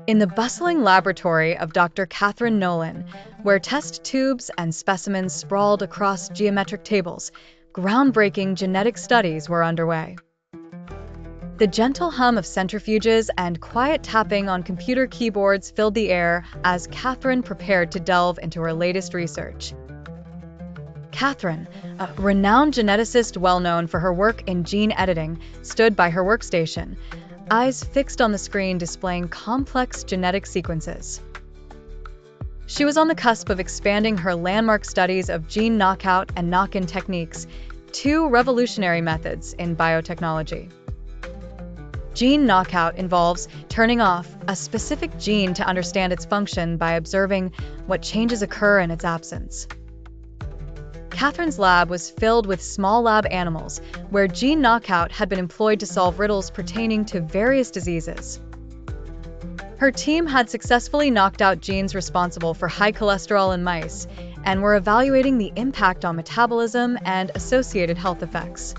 In the bustling laboratory of Dr. Catherine Nolan, where test tubes and specimens sprawled across geometric tables, groundbreaking genetic studies were underway. The gentle hum of centrifuges and quiet tapping on computer keyboards filled the air as Catherine prepared to delve into her latest research. Catherine, a renowned geneticist well known for her work in gene editing, stood by her workstation, eyes fixed on the screen displaying complex genetic sequences. She was on the cusp of expanding her landmark studies of gene knockout and knock-in techniques, two revolutionary methods in biotechnology. Gene knockout involves turning off a specific gene to understand its function by observing what changes occur in its absence. Catherine's lab was filled with small lab animals, where gene knockout had been employed to solve riddles pertaining to various diseases. Her team had successfully knocked out genes responsible for high cholesterol in mice, and were evaluating the impact on metabolism and associated health effects.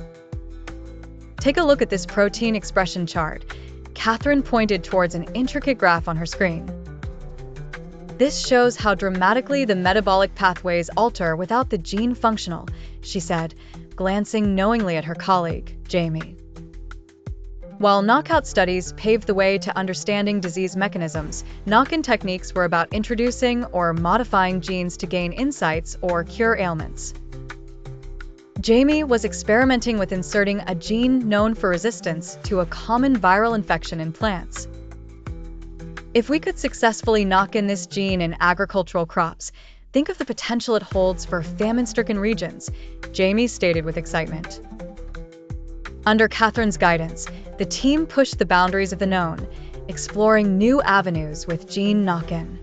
Take a look at this protein expression chart. Catherine pointed towards an intricate graph on her screen. This shows how dramatically the metabolic pathways alter without the gene functional, she said, glancing knowingly at her colleague, Jamie. While knockout studies paved the way to understanding disease mechanisms, knock-in techniques were about introducing or modifying genes to gain insights or cure ailments. Jamie was experimenting with inserting a gene known for resistance to a common viral infection in plants. If we could successfully knock in this gene in agricultural crops, think of the potential it holds for famine-stricken regions, Jamie stated with excitement. Under Catherine's guidance, the team pushed the boundaries of the known, exploring new avenues with gene knock-in.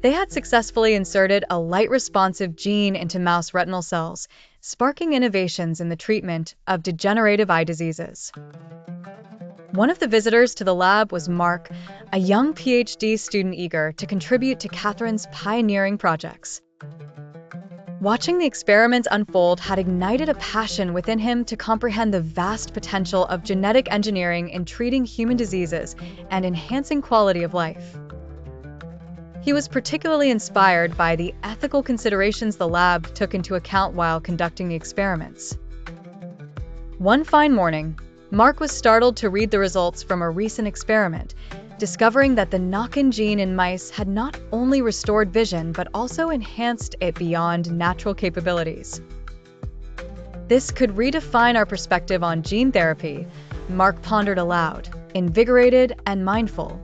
They had successfully inserted a light-responsive gene into mouse retinal cells, sparking innovations in the treatment of degenerative eye diseases. One of the visitors to the lab was Mark, a young PhD student eager to contribute to Catherine's pioneering projects. Watching the experiments unfold had ignited a passion within him to comprehend the vast potential of genetic engineering in treating human diseases and enhancing quality of life. He was particularly inspired by the ethical considerations the lab took into account while conducting the experiments. One fine morning, Mark was startled to read the results from a recent experiment, discovering that the knock-in gene in mice had not only restored vision but also enhanced it beyond natural capabilities. This could redefine our perspective on gene therapy, Mark pondered aloud, invigorated and mindful.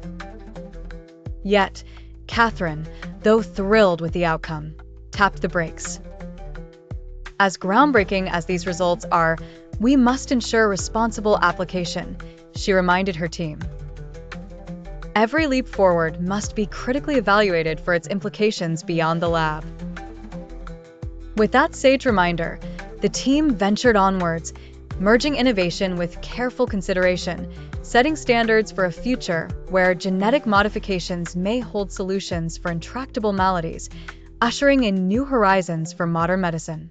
Yet, Catherine, though thrilled with the outcome, tapped the brakes. As groundbreaking as these results are, we must ensure responsible application, she reminded her team. Every leap forward must be critically evaluated for its implications beyond the lab. With that sage reminder, the team ventured onwards, merging innovation with careful consideration, setting standards for a future where genetic modifications may hold solutions for intractable maladies, ushering in new horizons for modern medicine.